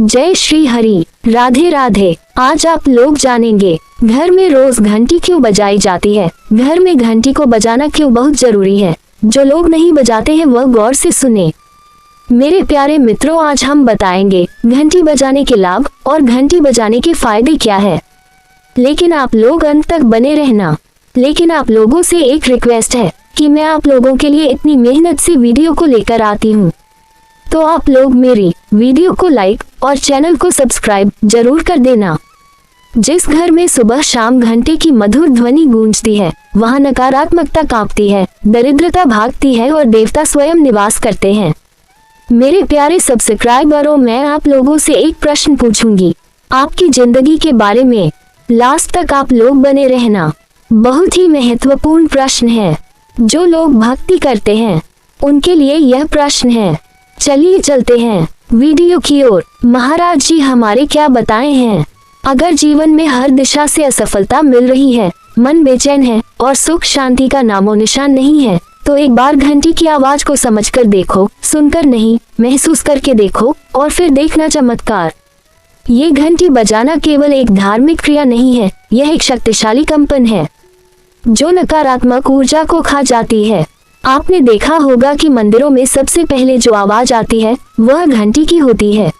जय श्री हरि, राधे राधे। आज आप लोग जानेंगे घर में रोज घंटी क्यों बजाई जाती है। घर में घंटी को बजाना क्यों बहुत जरूरी है। जो लोग नहीं बजाते हैं वह गौर से सुने। मेरे प्यारे मित्रों, आज हम बताएंगे घंटी बजाने के लाभ और घंटी बजाने के फायदे क्या है। लेकिन आप लोग अंत तक बने रहना। लेकिन आप लोगों से एक रिक्वेस्ट है कि मैं आप लोगों के लिए इतनी मेहनत से वीडियो को लेकर आती हूँ, तो आप लोग मेरी वीडियो को लाइक और चैनल को सब्सक्राइब जरूर कर देना। जिस घर में सुबह शाम घंटे की मधुर ध्वनि गूंजती है वहाँ नकारात्मकता कांपती है, दरिद्रता भागती है और देवता स्वयं निवास करते हैं। मेरे प्यारे सब्सक्राइबरों, मैं आप लोगों से एक प्रश्न पूछूंगी आपकी जिंदगी के बारे में। लास्ट तक आप लोग बने रहना। बहुत ही महत्वपूर्ण प्रश्न है। जो लोग भक्ति करते हैं उनके लिए यह प्रश्न है। चलिए चलते हैं वीडियो की ओर। महाराज जी हमारे क्या बताए हैं। अगर जीवन में हर दिशा से असफलता मिल रही है, मन बेचैन है और सुख शांति का नामो निशान नहीं है, तो एक बार घंटी की आवाज को समझकर देखो, सुनकर नहीं महसूस करके देखो और फिर देखना चमत्कार। ये घंटी बजाना केवल एक धार्मिक क्रिया नहीं है, यह एक शक्तिशाली कंपन है जो नकारात्मक ऊर्जा को खा जाती है। आपने देखा होगा कि मंदिरों में सबसे पहले जो आवाज आती है वह घंटी की होती है।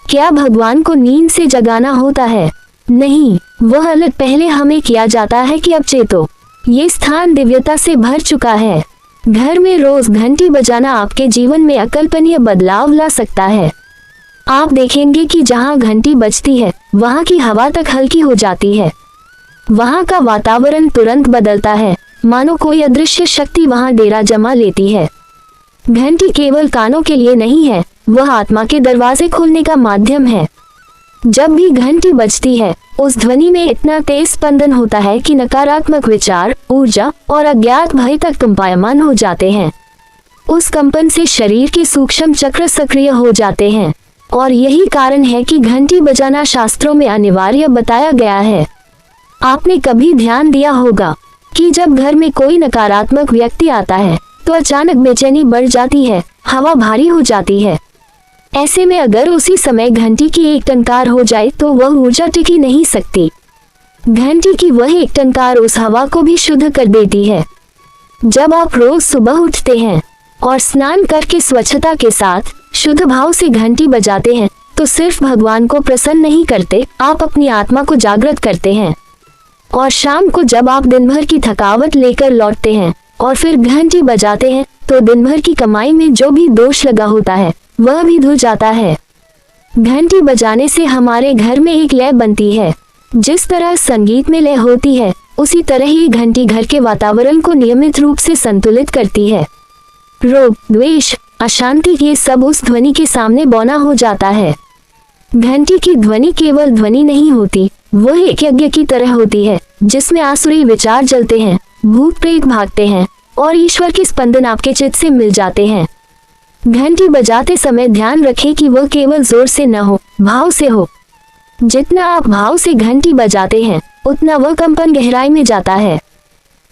क्या भगवान को नींद से जगाना होता है? नहीं, वह अलग पहले हमें किया जाता है कि अब चेतो। ये स्थान दिव्यता से भर चुका है। घर में रोज घंटी बजाना आपके जीवन में अकल्पनीय बदलाव ला सकता है। आप देखेंगे कि जहाँ घंटी बजती है वहाँ की हवा तक हल्की हो जाती है। वहाँ का वातावरण तुरंत बदलता है, मानो कोई अदृश्य शक्ति वहाँ डेरा जमा लेती है। घंटी केवल कानों के लिए नहीं है, वह आत्मा के दरवाजे खोलने का माध्यम है। जब भी घंटी बजती है उस ध्वनि में इतना तेज स्पंदन होता है कि नकारात्मक विचार, ऊर्जा और अज्ञात भय तक कंपायमान हो जाते हैं। उस कंपन से शरीर के सूक्ष्म चक्र सक्रिय हो जाते हैं और यही कारण है कि घंटी बजाना शास्त्रों में अनिवार्य बताया गया है। आपने कभी ध्यान दिया होगा कि जब घर में कोई नकारात्मक व्यक्ति आता है तो अचानक बेचैनी बढ़ जाती है, हवा भारी हो जाती है। ऐसे में अगर उसी समय घंटी की एक टंकार हो जाए तो वह ऊर्जा टिकी नहीं सकती। घंटी की वह एक टंकार उस हवा को भी शुद्ध कर देती है। जब आप रोज सुबह उठते हैं और स्नान करके स्वच्छता के साथ शुद्ध भाव से घंटी बजाते हैं तो सिर्फ भगवान को प्रसन्न नहीं करते, आप अपनी आत्मा को जागृत करते हैं। और शाम को जब आप दिन भर की थकावट लेकर लौटते हैं और फिर घंटी बजाते हैं तो दिन भर की कमाई में जो भी दोष लगा होता है वह भी धुल जाता है। घंटी बजाने से हमारे घर में एक लय बनती है। जिस तरह संगीत में लय होती है उसी तरह ही घंटी घर के वातावरण को नियमित रूप से संतुलित करती है। रोग, द्वेष, अशांति ये सब उस ध्वनि के सामने बौना हो जाता है। घंटी की ध्वनि केवल ध्वनि नहीं होती, वह एक यज्ञ की तरह होती है जिसमें आसुरी विचार जलते हैं, भूत प्रेत भागते हैं और ईश्वर के स्पंदन आपके चित्त से मिल जाते हैं। घंटी बजाते समय ध्यान रखें कि वह केवल जोर से न हो, भाव से हो। जितना आप भाव से घंटी बजाते हैं उतना वह कंपन गहराई में जाता है।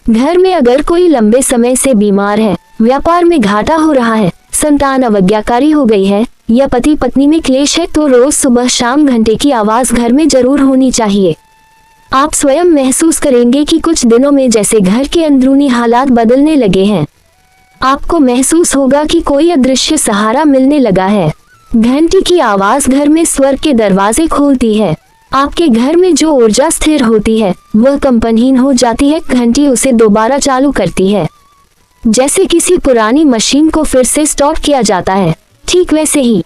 घर में अगर कोई लंबे समय से बीमार है, व्यापार में घाटा हो रहा है, संतान अवज्ञाकारी हो गई है या पति पत्नी में क्लेश है, तो रोज सुबह शाम घंटे की आवाज घर में जरूर होनी चाहिए। आप स्वयं महसूस करेंगे कि कुछ दिनों में जैसे घर के अंदरूनी हालात बदलने लगे हैं। आपको महसूस होगा कि कोई अदृश्य सहारा मिलने लगा है। घंटी की आवाज घर में स्वर्ग के दरवाजे खोलती है। आपके घर में जो ऊर्जा स्थिर होती है वह कंपनहीन हो जाती है। घंटी उसे दोबारा चालू करती है। जैसे किसी पुरानी मशीन को फिर से स्टार्ट किया जाता है, ठीक वैसे ही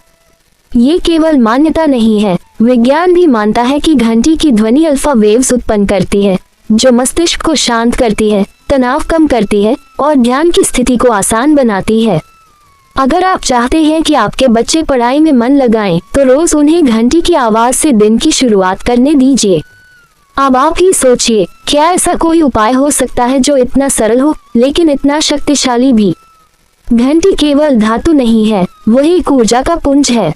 ये केवल मान्यता नहीं है, विज्ञान भी मानता है कि घंटी की ध्वनि अल्फा वेव्स उत्पन्न करती है जो मस्तिष्क को शांत करती है, तनाव कम करती है और ध्यान की स्थिति को आसान बनाती है। अगर आप चाहते हैं कि आपके बच्चे पढ़ाई में मन लगाएं, तो रोज उन्हें घंटी की आवाज से दिन की शुरुआत करने दीजिए। अब आप ही सोचिए, क्या ऐसा कोई उपाय हो सकता है जो इतना सरल हो लेकिन इतना शक्तिशाली भी। घंटी केवल धातु नहीं है, वह एक ऊर्जा का पुंज है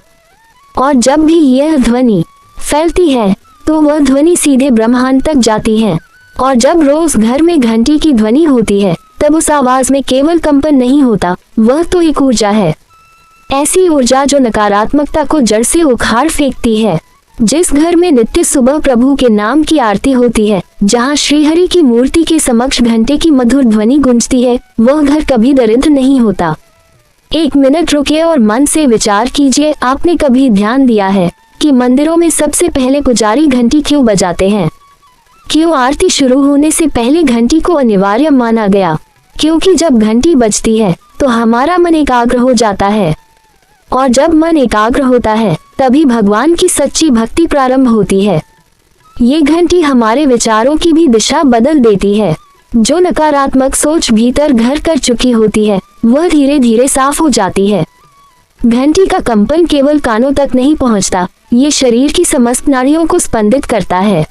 और जब भी यह ध्वनि फैलती है तो वह ध्वनि सीधे ब्रह्मांड तक जाती है। और जब रोज घर में घंटी की ध्वनि होती है तब उस आवाज में केवल कंपन नहीं होता, वह तो एक ऊर्जा है। ऐसी ऊर्जा जो नकारात्मकता को जड़ से उखाड़ फेंकती है। जिस घर में नित्य सुबह प्रभु के नाम की आरती होती है, जहाँ श्रीहरि की मूर्ति के समक्ष घंटे की मधुर ध्वनि गूंजती है, वह घर कभी दरिद्र नहीं होता। एक मिनट रुकिए और मन से विचार कीजिए, आपने कभी ध्यान दिया है कि मंदिरों में सबसे पहले पुजारी घंटी क्यों बजाते हैं? क्यों आरती शुरू होने से पहले घंटी को अनिवार्य माना गया? क्योंकि जब घंटी बजती है तो हमारा मन एकाग्र हो जाता है, और जब मन एकाग्र होता है तभी भगवान की सच्ची भक्ति प्रारंभ होती है। ये घंटी हमारे विचारों की भी दिशा बदल देती है। जो नकारात्मक सोच भीतर घर कर चुकी होती है, वह धीरे धीरे साफ हो जाती है। घंटी का कंपन केवल कानों तक नहीं पहुंचता, ये शरीर की समस्त नाड़ियों को स्पंदित करता है।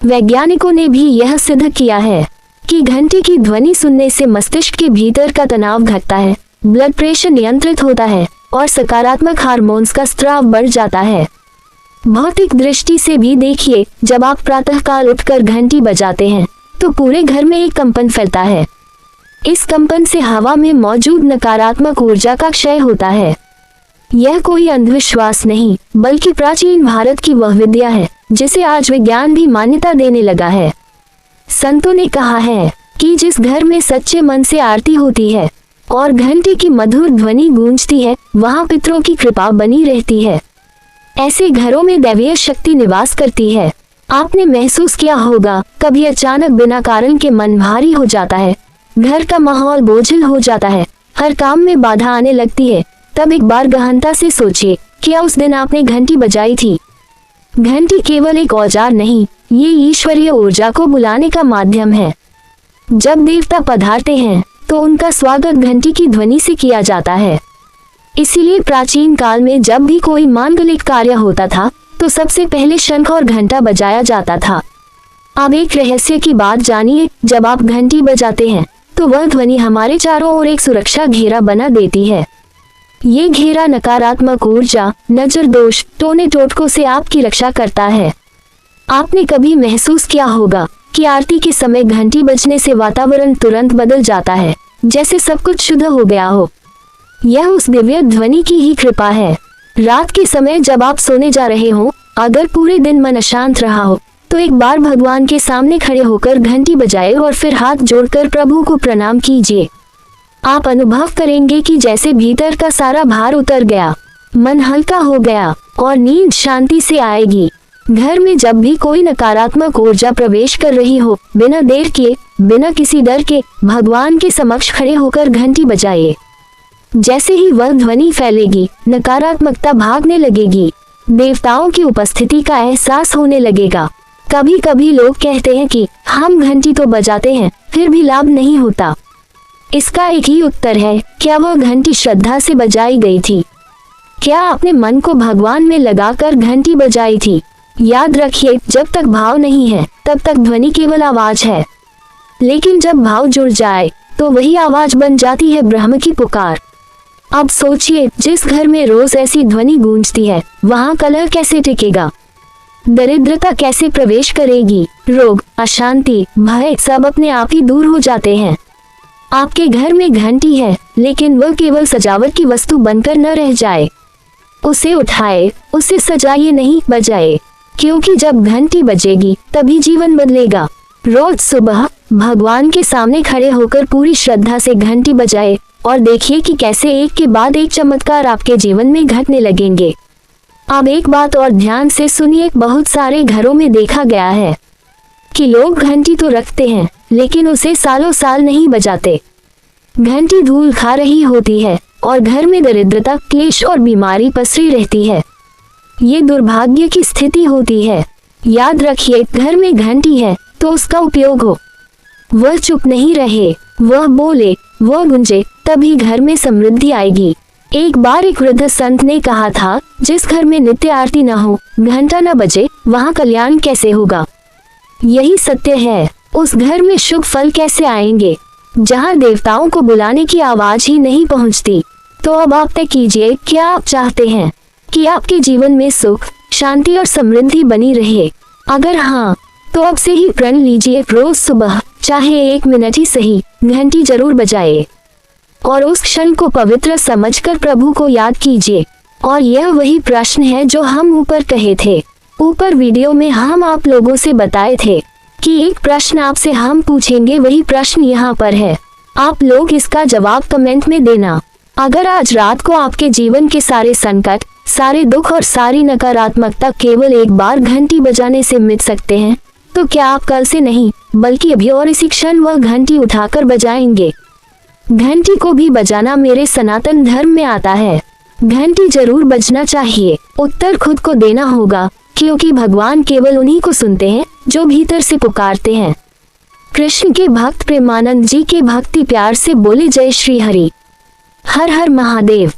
वैज्ञानिकों ने भी यह सिद्ध किया है कि घंटी की ध्वनि सुनने से मस्तिष्क के भीतर का तनाव घटता है, ब्लड प्रेशर नियंत्रित होता है और सकारात्मक हार्मोन्स का स्राव बढ़ जाता है। भौतिक दृष्टि से भी देखिए, जब आप प्रातःकाल उठकर घंटी बजाते हैं तो पूरे घर में एक कंपन फैलता है। इस कंपन से हवा में मौजूद नकारात्मक ऊर्जा का क्षय होता है। यह कोई अंधविश्वास नहीं, बल्कि प्राचीन भारत की वह विद्या है जिसे आज विज्ञान भी मान्यता देने लगा है। संतों ने कहा है कि जिस घर में सच्चे मन से आरती होती है और घंटी की मधुर ध्वनि गूंजती है, वहाँ पितरों की कृपा बनी रहती है। ऐसे घरों में दैवीय शक्ति निवास करती है। आपने महसूस किया होगा, कभी अचानक बिना कारण के मन भारी हो जाता है, घर का माहौल बोझिल हो जाता है, हर काम में बाधा आने लगती है। तब एक बार गहनता से सोचिए, क्या उस दिन आपने घंटी बजाई थी? घंटी केवल एक औजार नहीं, ये ईश्वरीय ऊर्जा को बुलाने का माध्यम है। जब देवता पधारते हैं तो उनका स्वागत घंटी की ध्वनि से किया जाता है। इसीलिए प्राचीन काल में जब भी कोई मांगलिक कार्य होता था तो सबसे पहले शंख और घंटा बजाया जाता था। अब एक रहस्य की बात जानिए, जब आप घंटी बजाते हैं तो वह ध्वनि हमारे चारों ओर एक सुरक्षा घेरा बना देती है। ये घेरा नकारात्मक ऊर्जा, नजर दोष, टोने टोटकों से आपकी रक्षा करता है। आपने कभी महसूस किया होगा कि आरती के समय घंटी बजने से वातावरण तुरंत बदल जाता है, जैसे सब कुछ शुद्ध हो गया हो। यह उस दिव्य ध्वनि की ही कृपा है। रात के समय जब आप सोने जा रहे हो, अगर पूरे दिन मन अशांत रहा हो तो एक बार भगवान के सामने खड़े होकर घंटी बजाए और फिर हाथ जोड़कर प्रभु को प्रणाम कीजिए। आप अनुभव करेंगे कि जैसे भीतर का सारा भार उतर गया, मन हल्का हो गया और नींद शांति से आएगी। घर में जब भी कोई नकारात्मक ऊर्जा प्रवेश कर रही हो, बिना देर किए, बिना किसी डर के भगवान के समक्ष खड़े होकर घंटी बजाइए। जैसे ही वह ध्वनि फैलेगी, नकारात्मकता भागने लगेगी, देवताओं की उपस्थिति का एहसास होने लगेगा। कभी कभी लोग कहते हैं कि हम घंटी तो बजाते हैं फिर भी लाभ नहीं होता। इसका एक ही उत्तर है, क्या वह घंटी श्रद्धा से बजाई गई थी? क्या आपने मन को भगवान में लगाकर घंटी बजाई थी? याद रखिए, जब तक भाव नहीं है तब तक ध्वनि केवल आवाज है, लेकिन जब भाव जुड़ जाए तो वही आवाज बन जाती है ब्रह्म की पुकार। अब सोचिए, जिस घर में रोज ऐसी ध्वनि गूंजती है, वहाँ कलह कैसे टिकेगा? दरिद्रता कैसे प्रवेश करेगी? रोग, अशांति, भय सब अपने आप ही दूर हो जाते हैं। आपके घर में घंटी है, लेकिन वह केवल सजावट की वस्तु बनकर न रह जाए। उसे उठाए, उसे सजाइए, नहीं बजाए, क्योंकि जब घंटी बजेगी तभी जीवन बदलेगा। रोज सुबह भगवान के सामने खड़े होकर पूरी श्रद्धा से घंटी बजाए और देखिए कि कैसे एक के बाद एक चमत्कार आपके जीवन में घटने लगेंगे। अब एक बात और ध्यान से सुनिए, बहुत सारे घरों में देखा गया है कि लोग घंटी तो रखते हैं लेकिन उसे सालों साल नहीं बजाते। घंटी धूल खा रही होती है और घर में दरिद्रता, क्लेश और बीमारी पसरी रहती है। ये दुर्भाग्य की स्थिति होती है। याद रखिए, घर में घंटी है तो उसका उपयोग हो। वह चुप नहीं रहे, वह बोले, वह गूंजे, तभी घर में समृद्धि आएगी। एक बार एक वृद्ध संत ने कहा था, जिस घर में नित्य आरती न हो, घंटा न बजे, वहाँ कल्याण कैसे होगा? यही सत्य है। उस घर में शुभ फल कैसे आएंगे जहाँ देवताओं को बुलाने की आवाज ही नहीं पहुँचती? तो अब आप तय कीजिए, क्या आप चाहते हैं कि आपके जीवन में सुख, शांति और समृद्धि बनी रहे? अगर हाँ, तो अब से ही प्रण लीजिए, रोज सुबह चाहे 1 मिनट ही सही घंटी जरूर बजाए। और उस क्षण को पवित्र समझकर प्रभु को याद कीजिए। और यह वही प्रश्न है जो हम ऊपर कहे थे। ऊपर वीडियो में हम आप लोगों से बताए थे कि एक प्रश्न आपसे हम पूछेंगे, वही प्रश्न यहाँ पर है। आप लोग इसका जवाब कमेंट में देना। अगर आज रात को आपके जीवन के सारे संकट, सारे दुख और सारी नकारात्मकता केवल एक बार घंटी बजाने से मिट सकते हैं, तो क्या आप कल से नहीं बल्कि अभी और इसी क्षण वह घंटी उठाकर बजाएंगे? घंटी को भी बजाना मेरे सनातन धर्म में आता है। घंटी जरूर बजना चाहिए। उत्तर खुद को देना होगा, क्योंकि भगवान केवल उन्हीं को सुनते हैं जो भीतर से पुकारते हैं। कृष्ण के भक्त प्रेमानंद जी के भक्ति प्यार से बोले, जय श्री हरि। हर हर महादेव।